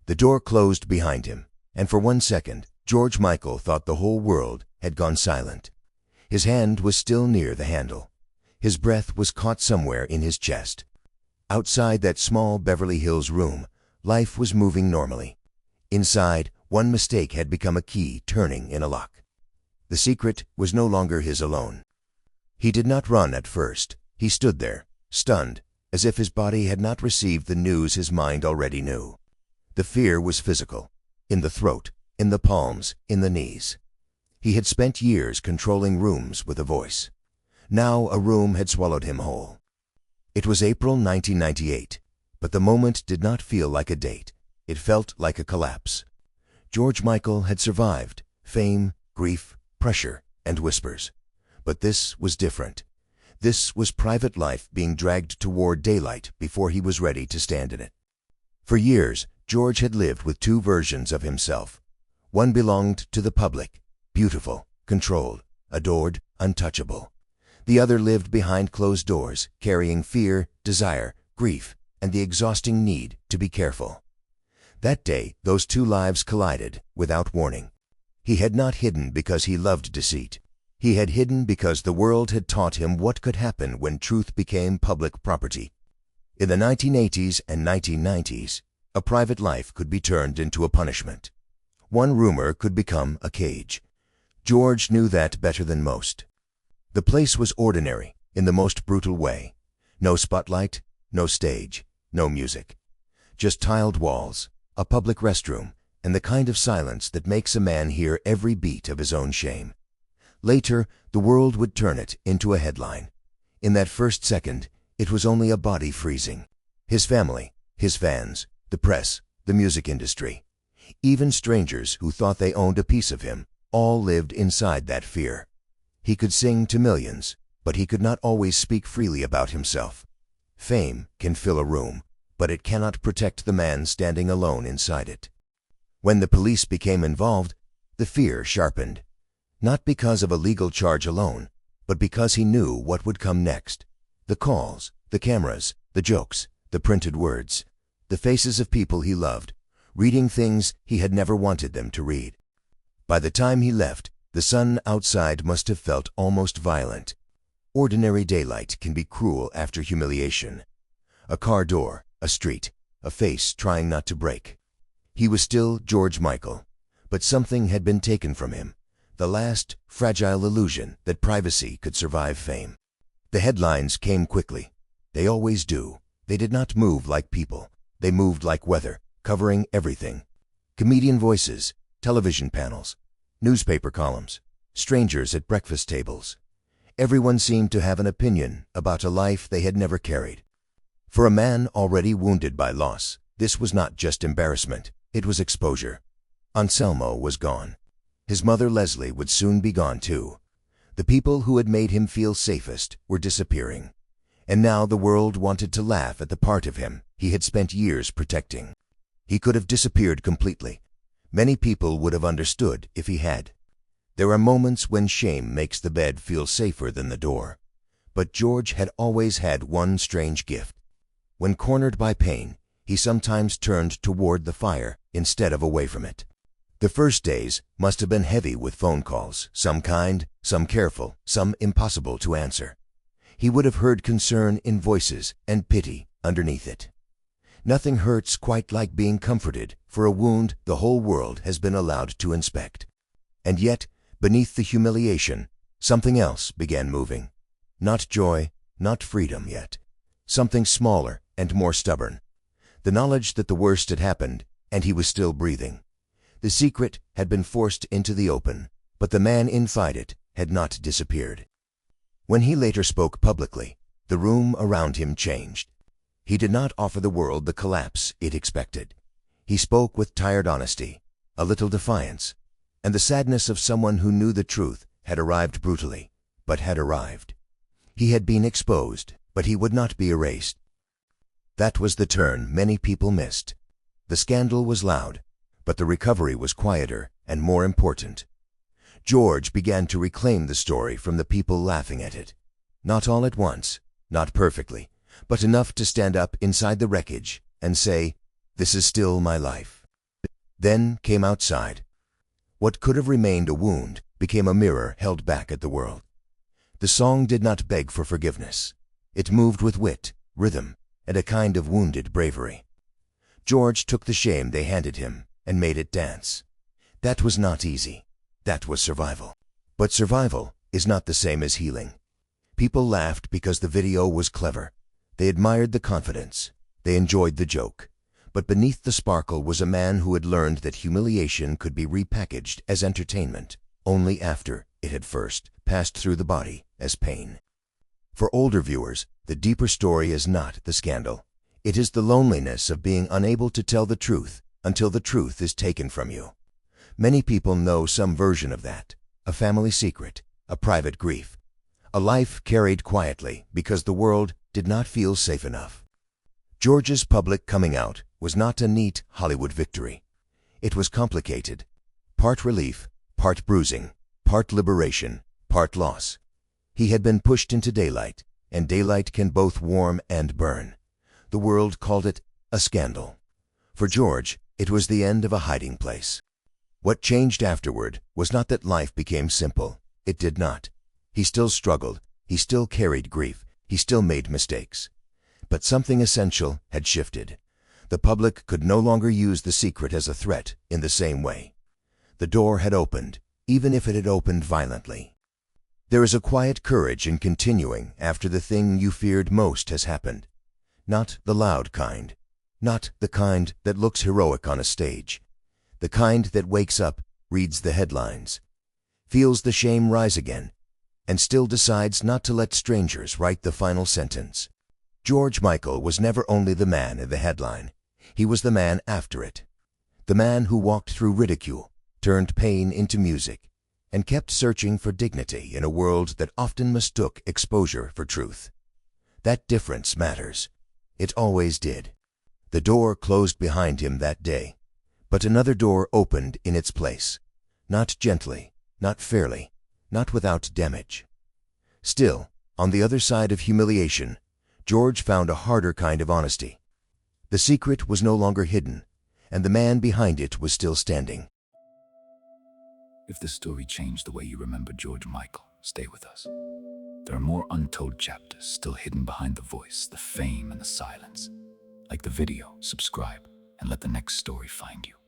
The door closed behind him, and for 1 second, George Michael thought the whole world had gone silent. His hand was still near the handle. His breath was caught somewhere in his chest. Outside that small Beverly Hills room, life was moving normally. Inside, one mistake had become a key turning in a lock. The secret was no longer his alone. He did not run at first. He stood there, stunned, as if his body had not received the news his mind already knew. The fear was physical, in the throat, in the palms, in the knees. He had spent years controlling rooms with a voice. Now a room had swallowed him whole. It was April 1998, but the moment did not feel like a date. It felt like a collapse. George Michael had survived fame, grief, pressure, and whispers. But this was different. This was private life being dragged toward daylight before he was ready to stand in it. For years, George had lived with two versions of himself. One belonged to the public, beautiful, controlled, adored, untouchable. The other lived behind closed doors, carrying fear, desire, grief, and the exhausting need to be careful. That day, those two lives collided without warning. He had not hidden because he loved deceit. He had hidden because the world had taught him what could happen when truth became public property. In the 1980s and 1990s, a private life could be turned into a punishment. One rumor could become a cage. George knew that better than most. The place was ordinary, in the most brutal way. No spotlight, no stage, no music. Just tiled walls, a public restroom, and the kind of silence that makes a man hear every beat of his own shame. Later, the world would turn it into a headline. In that first second, it was only a body freezing. His family, his fans, the press, the music industry. Even strangers who thought they owned a piece of him, all lived inside that fear. He could sing to millions, but he could not always speak freely about himself. Fame can fill a room, but it cannot protect the man standing alone inside it. When the police became involved, the fear sharpened. Not because of a legal charge alone, but because he knew what would come next. The calls, the cameras, the jokes, the printed words, the faces of people he loved, reading things he had never wanted them to read. By the time he left, the sun outside must have felt almost violent. Ordinary daylight can be cruel after humiliation. A car door, a street, a face trying not to break. He was still George Michael, but something had been taken from him. The last, fragile illusion that privacy could survive fame. The headlines came quickly. They always do. They did not move like people. They moved like weather, covering everything. Comedian voices, television panels, newspaper columns, strangers at breakfast tables. Everyone seemed to have an opinion about a life they had never carried. For a man already wounded by loss, this was not just embarrassment, it was exposure. Anselmo was gone. His mother Leslie would soon be gone too. The people who had made him feel safest were disappearing. And now the world wanted to laugh at the part of him he had spent years protecting. He could have disappeared completely. Many people would have understood if he had. There are moments when shame makes the bed feel safer than the door. But George had always had one strange gift. When cornered by pain, he sometimes turned toward the fire instead of away from it. The first days must have been heavy with phone calls, some kind, some careful, some impossible to answer. He would have heard concern in voices and pity underneath it. Nothing hurts quite like being comforted for a wound the whole world has been allowed to inspect. And yet, beneath the humiliation, something else began moving. Not joy, not freedom yet. Something smaller and more stubborn. The knowledge that the worst had happened, and he was still breathing. The secret had been forced into the open, but the man inside it had not disappeared. When he later spoke publicly, the room around him changed. He did not offer the world the collapse it expected. He spoke with tired honesty, a little defiance, and the sadness of someone who knew the truth had arrived brutally, but had arrived. He had been exposed, but he would not be erased. That was the turn many people missed. The scandal was loud, but the recovery was quieter and more important. George began to reclaim the story from the people laughing at it. Not all at once, not perfectly, but enough to stand up inside the wreckage and say, "This is still my life." then came outside. What could have remained a wound became a mirror held back at the world. The song did not beg for forgiveness. It moved with wit, rhythm, and a kind of wounded bravery. George took the shame they handed him and made it dance. That was not easy. That was survival. But survival is not the same as healing. People laughed because the video was clever. They admired the confidence. They enjoyed the joke. But beneath the sparkle was a man who had learned that humiliation could be repackaged as entertainment only after it had first passed through the body as pain. For older viewers, the deeper story is not the scandal. It is the loneliness of being unable to tell the truth until the truth is taken from you. Many people know some version of that, a family secret, a private grief, a life carried quietly because the world did not feel safe enough. George's public coming out was not a neat Hollywood victory. It was complicated, part relief, part bruising, part liberation, part loss. He had been pushed into daylight, and daylight can both warm and burn. The world called it a scandal. For George, it was the end of a hiding place. What changed afterward was not that life became simple. It did not. He still struggled. He still carried grief. He still made mistakes. But something essential had shifted. The public could no longer use the secret as a threat in the same way. The door had opened, even if it had opened violently. There is a quiet courage in continuing after the thing you feared most has happened. Not the loud kind. Not the kind that looks heroic on a stage. The kind that wakes up, reads the headlines, feels the shame rise again, and still decides not to let strangers write the final sentence. George Michael was never only the man in the headline. He was the man after it. The man who walked through ridicule, turned pain into music, and kept searching for dignity in a world that often mistook exposure for truth. That difference matters. It always did. The door closed behind him that day, but another door opened in its place. Not gently, not fairly, not without damage. Still, on the other side of humiliation, George found a harder kind of honesty. The secret was no longer hidden, and the man behind it was still standing. If this story changed the way you remember George Michael, stay with us. There are more untold chapters still hidden behind the voice, the fame, and the silence. Like the video, subscribe, and let the next story find you.